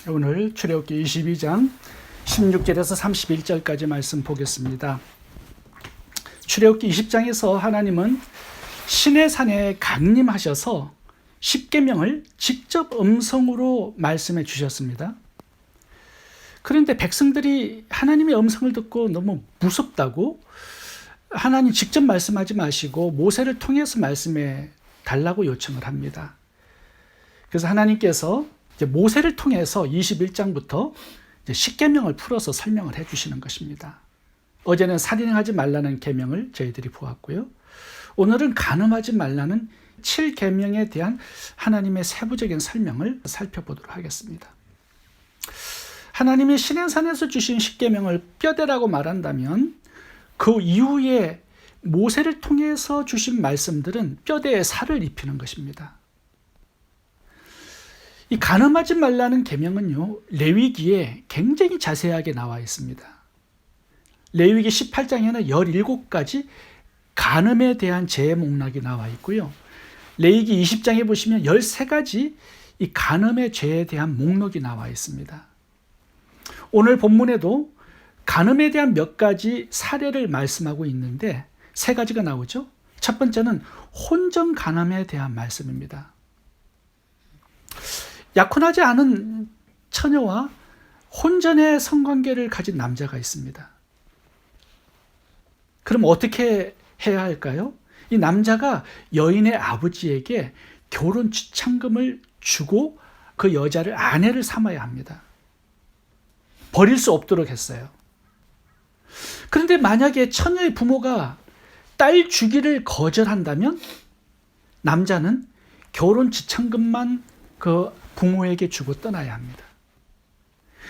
오늘 출애굽기 22장 16절에서 31절까지 말씀 보겠습니다. 출애굽기 20장에서 하나님은 시내산에 강림하셔서 십계명을 직접 음성으로 말씀해 주셨습니다. 그런데 백성들이 하나님의 음성을 듣고 너무 무섭다고 하나님 직접 말씀하지 마시고 모세를 통해서 말씀해 달라고 요청을 합니다. 그래서 하나님께서 이제 모세를 통해서 21장부터 십계명을 풀어서 설명을 해 주시는 것입니다. 어제는 살인하지 말라는 계명을 저희들이 보았고요. 오늘은 간음하지 말라는 7계명에 대한 하나님의 세부적인 설명을 살펴보도록 하겠습니다. 하나님이 시내산에서 주신 십계명을 뼈대라고 말한다면 그 이후에 모세를 통해서 주신 말씀들은 뼈대에 살을 입히는 것입니다. 이 간음하지 말라는 계명은요, 레위기에 굉장히 자세하게 나와 있습니다. 레위기 18장에는 17가지 간음에 대한 죄의 목록이 나와 있고요. 레위기 20장에 보시면 13가지 이 간음의 죄에 대한 목록이 나와 있습니다. 오늘 본문에도 간음에 대한 몇 가지 사례를 말씀하고 있는데 3가지가 나오죠. 첫 번째는 혼전 간음에 대한 말씀입니다. 약혼하지 않은 처녀와 혼전의 성관계를 가진 남자가 있습니다. 그럼 어떻게 해야 할까요? 이 남자가 여인의 아버지에게 결혼 지참금을 주고 그 여자를 아내를 삼아야 합니다. 버릴 수 없도록 했어요. 그런데 만약에 처녀의 부모가 딸 주기를 거절한다면 남자는 결혼 지참금만 그 부모에게 주고 떠나야 합니다.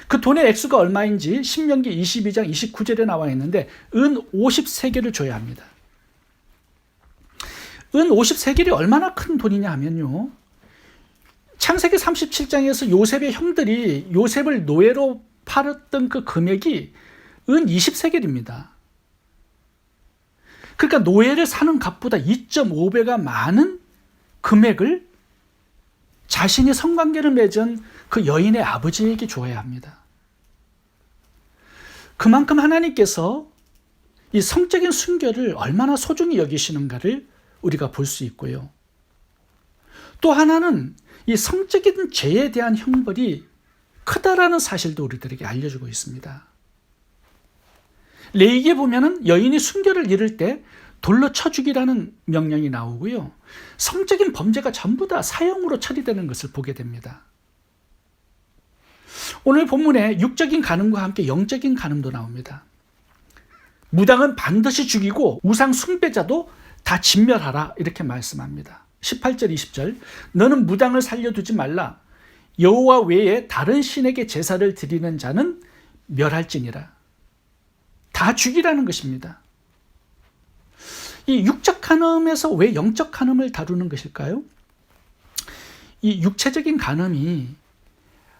그 돈의 액수가 얼마인지 신명기 22장 29절에 나와 있는데 은 50세겔을 줘야 합니다. 은 50세겔이 얼마나 큰 돈이냐 하면요, 창세기 37장에서 요셉의 형들이 요셉을 노예로 팔았던 그 금액이 은 20세겔입니다. 그러니까 노예를 사는 값보다 2.5배가 많은 금액을 자신이 성관계를 맺은 그 여인의 아버지에게 줘야 합니다. 그만큼 하나님께서 이 성적인 순결을 얼마나 소중히 여기시는가를 우리가 볼 수 있고요. 또 하나는 이 성적인 죄에 대한 형벌이 크다라는 사실도 우리들에게 알려주고 있습니다. 레위기에 보면은 여인이 순결을 잃을 때 돌로 쳐 죽이라는 명령이 나오고요. 성적인 범죄가 전부 다 사형으로 처리되는 것을 보게 됩니다. 오늘 본문에 육적인 간음과 함께 영적인 간음도 나옵니다. 무당은 반드시 죽이고 우상 숭배자도 다 진멸하라, 이렇게 말씀합니다. 18절 20절 너는 무당을 살려두지 말라. 여호와 외에 다른 신에게 제사를 드리는 자는 멸할지니라. 다 죽이라는 것입니다. 이 육적 간음에서 왜 영적 간음을 다루는 것일까요? 이 육체적인 간음이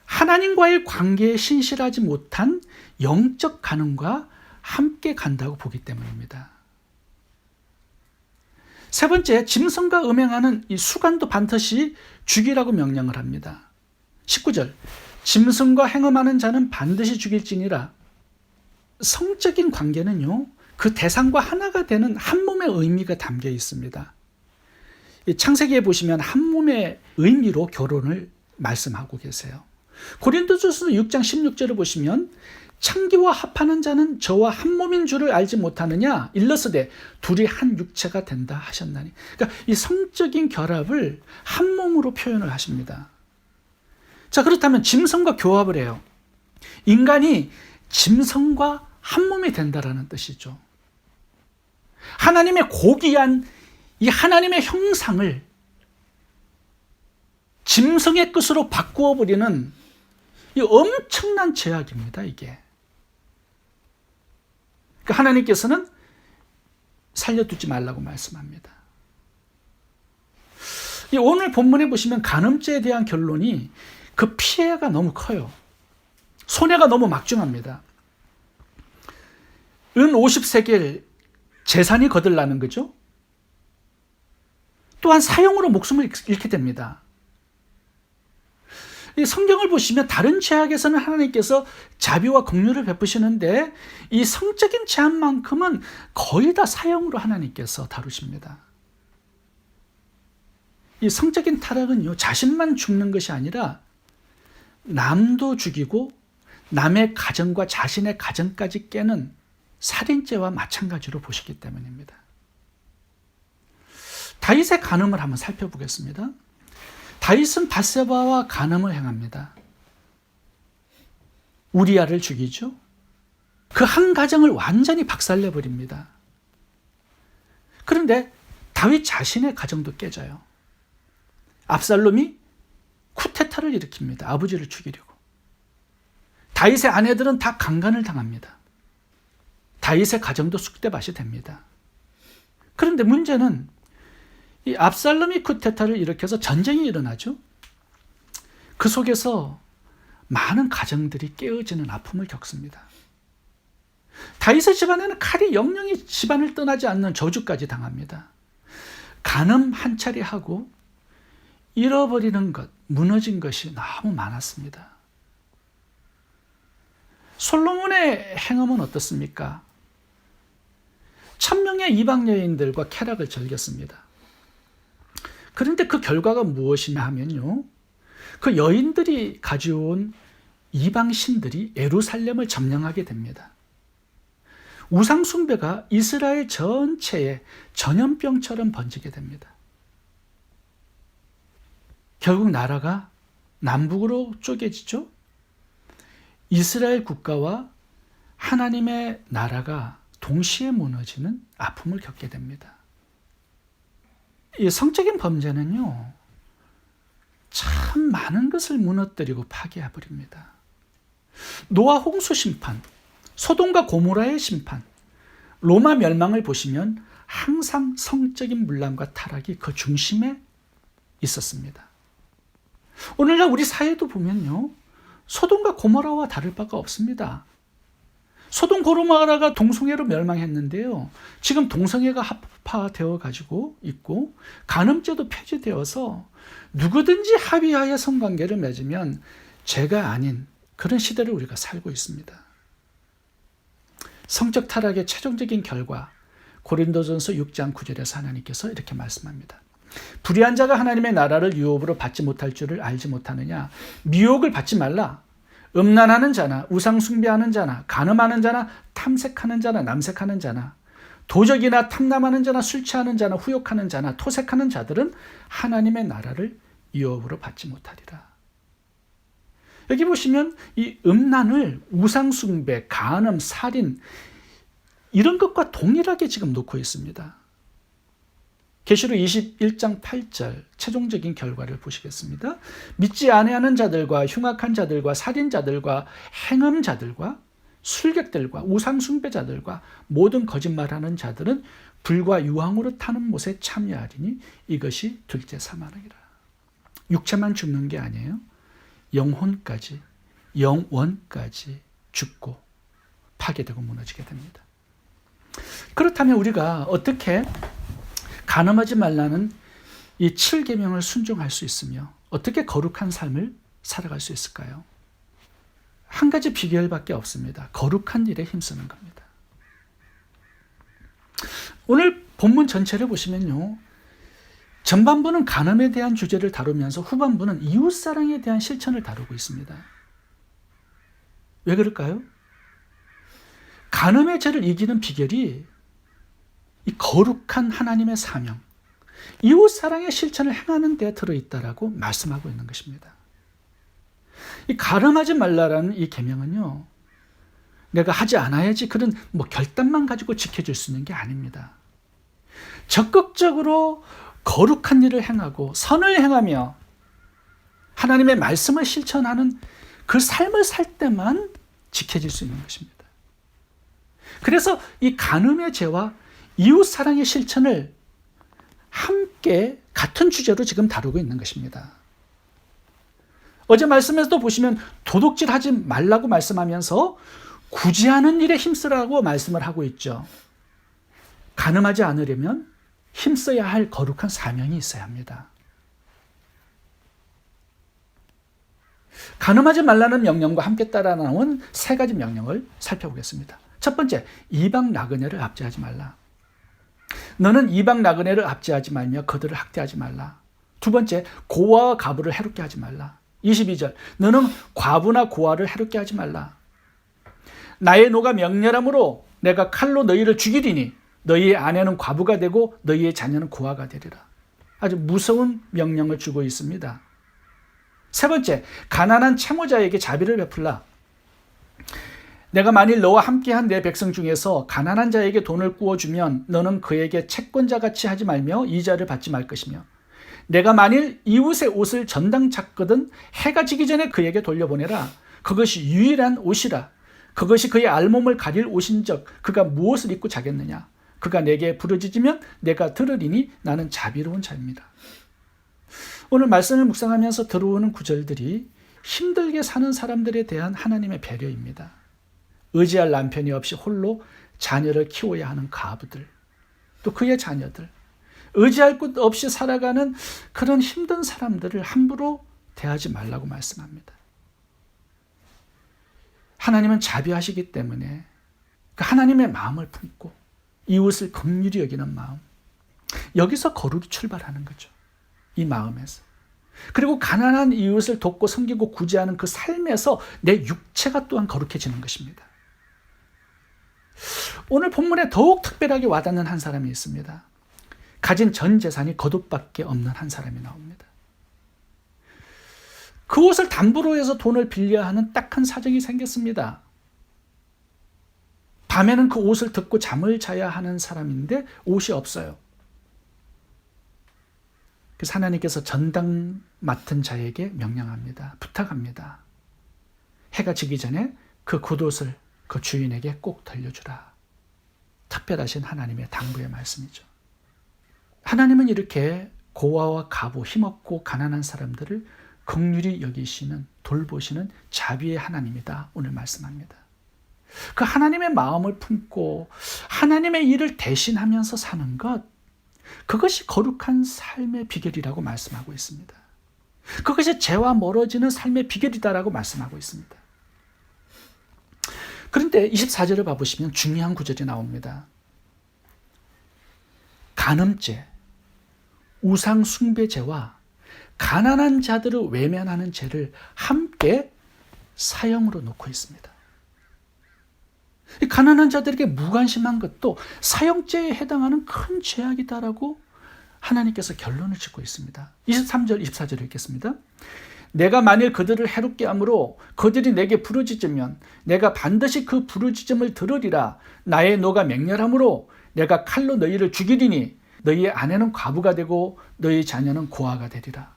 하나님과의 관계에 신실하지 못한 영적 간음과 함께 간다고 보기 때문입니다. 세 번째, 짐승과 음행하는 이 수간도 반드시 죽이라고 명령을 합니다. 19절 짐승과 행음하는 자는 반드시 죽일지니라. 성적인 관계는요, 그 대상과 하나가 되는 한 몸의 의미가 담겨 있습니다. 창세기에 보시면 한 몸의 의미로 결혼을 말씀하고 계세요. 고린도전서 6장 16절을 보시면 창기와 합하는 자는 저와 한 몸인 줄을 알지 못하느냐, 일러스되 둘이 한 육체가 된다 하셨나니. 그러니까 이 성적인 결합을 한 몸으로 표현을 하십니다. 자, 그렇다면 짐승과 교합을 해요. 인간이 짐승과 한 몸이 된다라는 뜻이죠. 하나님의 고귀한 이 하나님의 형상을 짐승의 끝으로 바꾸어 버리는 이 엄청난 죄악입니다, 이게. 그러니까 하나님께서는 살려두지 말라고 말씀합니다. 이 오늘 본문에 보시면 간음죄에 대한 결론이 그 피해가 너무 커요. 손해가 너무 막중합니다. 은 50세겔 재산이 거들나는 거죠. 또한 사형으로 목숨을 잃게 됩니다. 이 성경을 보시면 다른 죄악에서는 하나님께서 자비와 긍휼을 베푸시는데 이 성적인 죄악만큼은 거의 다 사형으로 하나님께서 다루십니다. 이 성적인 타락은요, 자신만 죽는 것이 아니라 남도 죽이고 남의 가정과 자신의 가정까지 깨는 살인죄와 마찬가지로 보시기 때문입니다. 다윗의 간음을 한번 살펴보겠습니다. 다윗은 밧세바와 간음을 행합니다. 우리아를 죽이죠. 그 한 가정을 완전히 박살내버립니다. 그런데 다윗 자신의 가정도 깨져요. 압살롬이 쿠데타를 일으킵니다. 아버지를 죽이려고. 다윗의 아내들은 다 강간을 당합니다. 다윗의 가정도 쑥대밭이 됩니다. 그런데 문제는 이 압살롬이 쿠데타를 일으켜서 전쟁이 일어나죠. 그 속에서 많은 가정들이 깨어지는 아픔을 겪습니다. 다윗의 집안에는 칼이 영영이 집안을 떠나지 않는 저주까지 당합니다. 간음 한 차례 하고 잃어버리는 것, 무너진 것이 너무 많았습니다. 솔로몬의 행음은 어떻습니까? 1000명의 이방 여인들과 쾌락을 즐겼습니다. 그런데 그 결과가 무엇이냐 하면요, 그 여인들이 가져온 이방 신들이 예루살렘을 점령하게 됩니다. 우상 숭배가 이스라엘 전체에 전염병처럼 번지게 됩니다. 결국 나라가 남북으로 쪼개지죠. 이스라엘 국가와 하나님의 나라가 동시에 무너지는 아픔을 겪게 됩니다. 이 성적인 범죄는요, 참 많은 것을 무너뜨리고 파괴해버립니다. 노아 홍수 심판, 소돔과 고모라의 심판, 로마 멸망을 보시면 항상 성적인 문란과 타락이 그 중심에 있었습니다. 오늘날 우리 사회도 보면요, 소돔과 고모라와 다를 바가 없습니다. 소돔 고모라가 동성애로 멸망했는데요, 지금 동성애가 합파되어 가지고 있고 간음죄도 폐지되어서 누구든지 합의하여 성관계를 맺으면 죄가 아닌 그런 시대를 우리가 살고 있습니다. 성적 타락의 최종적인 결과, 고린도전서 6장 9절에서 하나님께서 이렇게 말씀합니다. 불의한 자가 하나님의 나라를 유업으로 받지 못할 줄을 알지 못하느냐. 미혹을 받지 말라. 음란하는 자나 우상 숭배하는 자나 간음하는 자나 탐색하는 자나 남색하는 자나 도적이나 탐남하는 자나 술 취하는 자나 후욕하는 자나 토색하는 자들은 하나님의 나라를 유업으로 받지 못하리라. 여기 보시면 이 음란을 우상 숭배, 간음, 살인 이런 것과 동일하게 지금 놓고 있습니다. 계시록 21장 8절 최종적인 결과를 보시겠습니다. 믿지 아니하는 자들과 흉악한 자들과 살인자들과 행음자들과 술객들과 우상 숭배자들과 모든 거짓말하는 자들은 불과 유황으로 타는 못에 참여하리니 이것이 둘째 사망이라. 육체만 죽는 게 아니에요. 영혼까지, 영원까지 죽고 파괴되고 무너지게 됩니다. 그렇다면 우리가 어떻게 간음하지 말라는 이 7계명을 순종할 수 있으며 어떻게 거룩한 삶을 살아갈 수 있을까요? 한 가지 비결밖에 없습니다. 거룩한 일에 힘쓰는 겁니다. 오늘 본문 전체를 보시면요, 전반부는 간음에 대한 주제를 다루면서 후반부는 이웃사랑에 대한 실천을 다루고 있습니다. 왜 그럴까요? 간음의 죄를 이기는 비결이 이 거룩한 하나님의 사명, 이웃사랑의 실천을 행하는 데 들어있다라고 말씀하고 있는 것입니다. 이 간음하지 말라라는 이 계명은요, 내가 하지 않아야지 그런 결단만 가지고 지켜질 수 있는 게 아닙니다. 적극적으로 거룩한 일을 행하고 선을 행하며 하나님의 말씀을 실천하는 그 삶을 살 때만 지켜질 수 있는 것입니다. 그래서 이 간음의 죄와 이웃사랑의 실천을 함께 같은 주제로 지금 다루고 있는 것입니다. 어제 말씀에서도 보시면 도둑질하지 말라고 말씀하면서 구제하는 일에 힘쓰라고 말씀을 하고 있죠. 간음하지 않으려면 힘써야 할 거룩한 사명이 있어야 합니다. 간음하지 말라는 명령과 함께 따라 나온 세 가지 명령을 살펴보겠습니다. 첫 번째, 이방 나그네를 압제하지 말라. 너는 이방 나그네를 압제하지 말며 그들을 학대하지 말라. 두 번째, 고아와 과부를 해롭게 하지 말라. 22절, 너는 과부나 고아를 해롭게 하지 말라. 나의 노가 명렬함으로 내가 칼로 너희를 죽이리니 너희의 아내는 과부가 되고 너희의 자녀는 고아가 되리라. 아주 무서운 명령을 주고 있습니다. 세 번째, 가난한 채무자에게 자비를 베풀라. 내가 만일 너와 함께한 내 백성 중에서 가난한 자에게 돈을 구워주면 너는 그에게 채권자같이 하지 말며 이자를 받지 말 것이며, 내가 만일 이웃의 옷을 전당 찼거든 해가 지기 전에 그에게 돌려보내라. 그것이 유일한 옷이라. 그것이 그의 알몸을 가릴 옷인적 그가 무엇을 입고 자겠느냐. 그가 내게 부르짖으면 내가 들으리니 나는 자비로운 자입니다. 오늘 말씀을 묵상하면서 들어오는 구절들이 힘들게 사는 사람들에 대한 하나님의 배려입니다. 의지할 남편이 없이 홀로 자녀를 키워야 하는 과부들, 또 그의 자녀들, 의지할 곳 없이 살아가는 그런 힘든 사람들을 함부로 대하지 말라고 말씀합니다. 하나님은 자비하시기 때문에 그 하나님의 마음을 품고 이웃을 긍휼히 여기는 마음, 여기서 거룩이 출발하는 거죠. 이 마음에서. 그리고 가난한 이웃을 돕고 섬기고 구제하는 그 삶에서 내 육체가 또한 거룩해지는 것입니다. 오늘 본문에 더욱 특별하게 와닿는 한 사람이 있습니다. 가진 전 재산이 겉옷밖에 없는 한 사람이 나옵니다. 그 옷을 담보로 해서 돈을 빌려야 하는 딱한 사정이 생겼습니다. 밤에는 그 옷을 덮고 잠을 자야 하는 사람인데 옷이 없어요. 그래서 하나님께서 전당 맡은 자에게 명령합니다. 부탁합니다. 해가 지기 전에 그 겉옷을 그 주인에게 꼭 돌려주라. 특별하신 하나님의 당부의 말씀이죠. 하나님은 이렇게 고아와 과부, 힘없고 가난한 사람들을 긍휼히 여기시는, 돌보시는 자비의 하나님이다. 오늘 말씀합니다. 그 하나님의 마음을 품고 하나님의 일을 대신하면서 사는 것, 그것이 거룩한 삶의 비결이라고 말씀하고 있습니다. 그것이 죄와 멀어지는 삶의 비결이다라고 말씀하고 있습니다. 그런데 24절을 봐보시면 중요한 구절이 나옵니다. 간음죄, 우상숭배죄와 가난한 자들을 외면하는 죄를 함께 사형으로 놓고 있습니다. 이 가난한 자들에게 무관심한 것도 사형죄에 해당하는 큰 죄악이다라고 하나님께서 결론을 짓고 있습니다. 23절, 24절 읽겠습니다. 내가 만일 그들을 해롭게 함으로 그들이 내게 부르짖으면 내가 반드시 그 부르짖음을 들으리라. 나의 노가 맹렬함으로 내가 칼로 너희를 죽이리니 너희의 아내는 과부가 되고 너희 자녀는 고아가 되리라.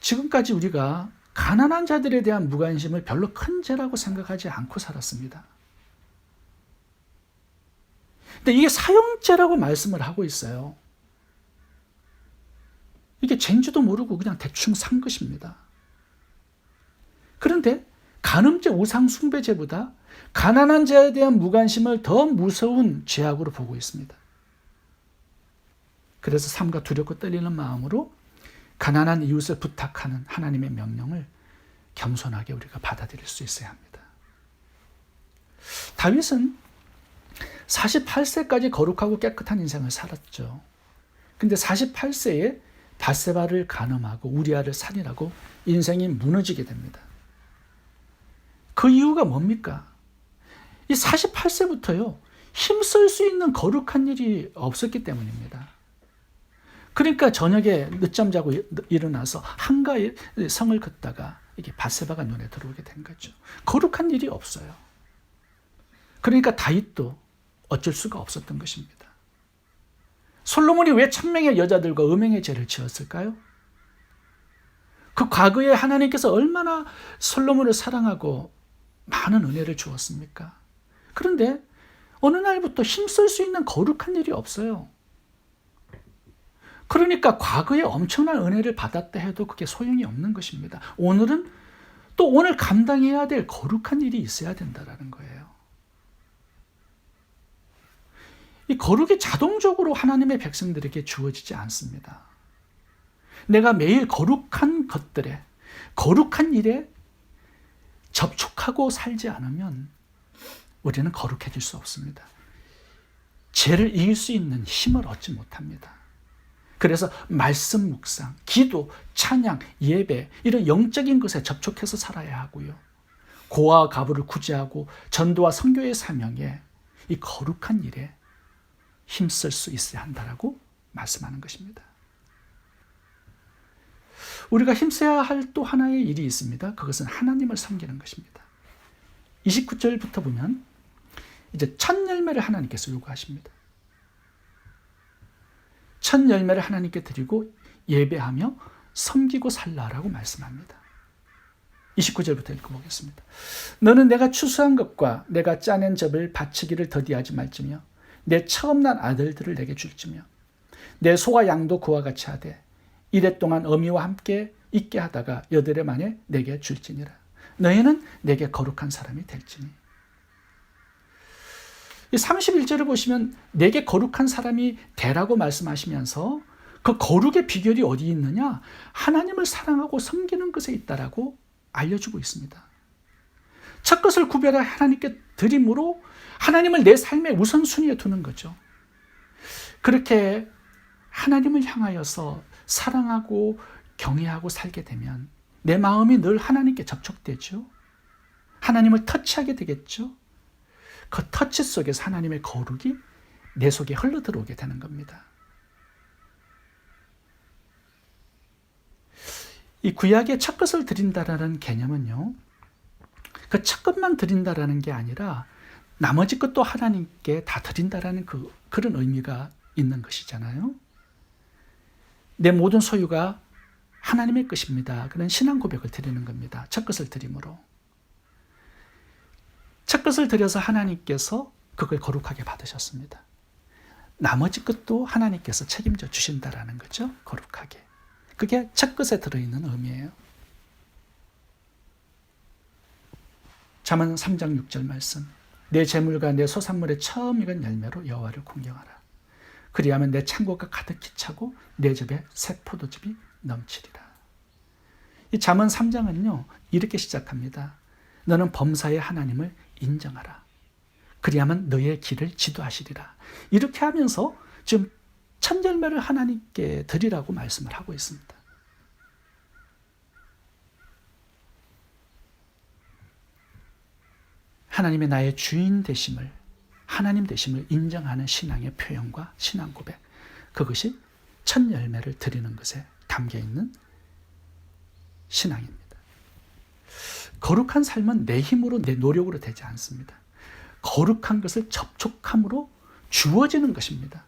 지금까지 우리가 가난한 자들에 대한 무관심을 별로 큰 죄라고 생각하지 않고 살았습니다. 근데 이게 사형죄라고 말씀을 하고 있어요. 이게 죄인지도 모르고 그냥 대충 산 것입니다. 그런데 간음죄, 우상숭배죄보다 가난한 자에 대한 무관심을 더 무서운 죄악으로 보고 있습니다. 그래서 삼가 두렵고 떨리는 마음으로 가난한 이웃을 부탁하는 하나님의 명령을 겸손하게 우리가 받아들일 수 있어야 합니다. 다윗은 48세까지 거룩하고 깨끗한 인생을 살았죠. 근데 48세에 밧세바를 간음하고 우리아를 살인하고 인생이 무너지게 됩니다. 그 이유가 뭡니까? 이 48세부터요, 힘쓸 수 있는 거룩한 일이 없었기 때문입니다. 그러니까 저녁에 늦잠 자고 일어나서 한가히 성을 긋다가 이게 밧세바가 눈에 들어오게 된 거죠. 거룩한 일이 없어요. 그러니까 다윗도 어쩔 수가 없었던 것입니다. 솔로몬이 왜 1000명의 여자들과 음행의 죄를 지었을까요? 그 과거에 하나님께서 얼마나 솔로몬을 사랑하고 많은 은혜를 주었습니까? 그런데 어느 날부터 힘쓸 수 있는 거룩한 일이 없어요. 그러니까 과거에 엄청난 은혜를 받았다 해도 그게 소용이 없는 것입니다. 오늘은 또 오늘 감당해야 될 거룩한 일이 있어야 된다는 거예요. 이 거룩이 자동적으로 하나님의 백성들에게 주어지지 않습니다. 내가 매일 거룩한 것들에, 거룩한 일에 거룩하고 살지 않으면 우리는 거룩해질 수 없습니다. 죄를 이길 수 있는 힘을 얻지 못합니다. 그래서 말씀 묵상, 기도, 찬양, 예배 이런 영적인 것에 접촉해서 살아야 하고요. 고아와 과부를 구제하고 전도와 선교의 사명에 이 거룩한 일에 힘쓸 수 있어야 한다라고 말씀하는 것입니다. 우리가 힘써야 할 또 하나의 일이 있습니다. 그것은 하나님을 섬기는 것입니다. 29절부터 보면 이제 첫 열매를 하나님께서 요구하십니다. 첫 열매를 하나님께 드리고 예배하며 섬기고 살라라고 말씀합니다. 29절부터 읽어보겠습니다. 너는 내가 추수한 것과 내가 짜낸 즙을 바치기를 더디하지 말지며 내 처음 난 아들들을 내게 줄지며 내 소와 양도 그와 같이 하되 이래 동안 어미와 함께 있게 하다가 여드레 만에 내게 줄지니라. 너희는 내게 거룩한 사람이 될지니. 이 31절을 보시면 내게 거룩한 사람이 되라고 말씀하시면서 그 거룩의 비결이 어디 있느냐? 하나님을 사랑하고 섬기는 것에 있다라고 알려주고 있습니다. 첫 것을 구별해 하나님께 드림으로 하나님을 내 삶의 우선순위에 두는 거죠. 그렇게 하나님을 향하여서 사랑하고 경외하고 살게 되면 내 마음이 늘 하나님께 접촉되죠. 하나님을 터치하게 되겠죠. 그 터치 속에서 하나님의 거룩이 내 속에 흘러들어오게 되는 겁니다. 이 구약의 첫 것을 드린다라는 개념은요, 그 첫 것만 드린다라는 게 아니라 나머지 것도 하나님께 다 드린다라는 그런 의미가 있는 것이잖아요. 내 모든 소유가 하나님의 것입니다. 그런 신앙 고백을 드리는 겁니다. 첫 것을 드림으로. 첫 것을 드려서 하나님께서 그걸 거룩하게 받으셨습니다. 나머지 것도 하나님께서 책임져 주신다라는 거죠. 거룩하게. 그게 첫 것에 들어있는 의미예요. 잠언 3장 6절 말씀. 내 재물과 내 소산물의 처음 익은 열매로 여호와를 공경하라. 그리하면 내 창고가 가득히 차고 내 집에 새 포도즙이 넘치리라. 이 잠언 3장은요 이렇게 시작합니다. 너는 범사의 하나님을 인정하라. 그리하면 너의 길을 지도하시리라. 이렇게 하면서 지금 첫 열매를 하나님께 드리라고 말씀을 하고 있습니다. 하나님의 나의 주인 되심을, 하나님 되심을 인정하는 신앙의 표현과 신앙 고백, 그것이 첫 열매를 드리는 것에 담겨있는 신앙입니다. 거룩한 삶은 내 힘으로 내 노력으로 되지 않습니다. 거룩한 것을 접촉함으로 주어지는 것입니다.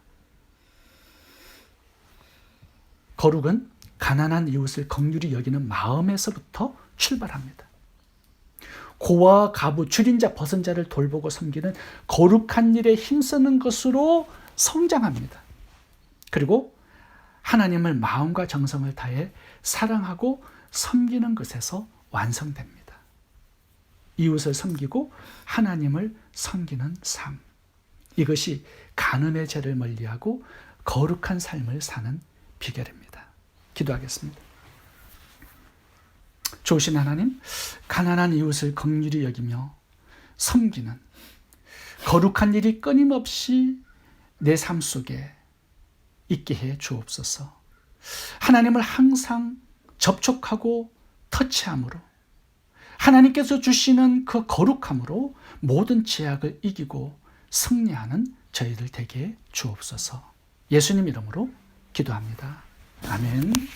거룩은 가난한 이웃을 긍휼히 여기는 마음에서부터 출발합니다. 고아와 과부, 줄인 자, 벗은 자를 돌보고 섬기는 거룩한 일에 힘쓰는 것으로 성장합니다. 그리고 하나님을 마음과 정성을 다해 사랑하고 섬기는 것에서 완성됩니다. 이웃을 섬기고 하나님을 섬기는 삶. 이것이 간음의 죄를 멀리하고 거룩한 삶을 사는 비결입니다. 기도하겠습니다. 좋으신 하나님, 가난한 이웃을 긍휼히 여기며 섬기는 거룩한 일이 끊임없이 내 삶 속에 있게 해 주옵소서. 하나님을 항상 접촉하고 터치함으로 하나님께서 주시는 그 거룩함으로 모든 죄악을 이기고 승리하는 저희들 되게 해 주옵소서. 예수님 이름으로 기도합니다. 아멘.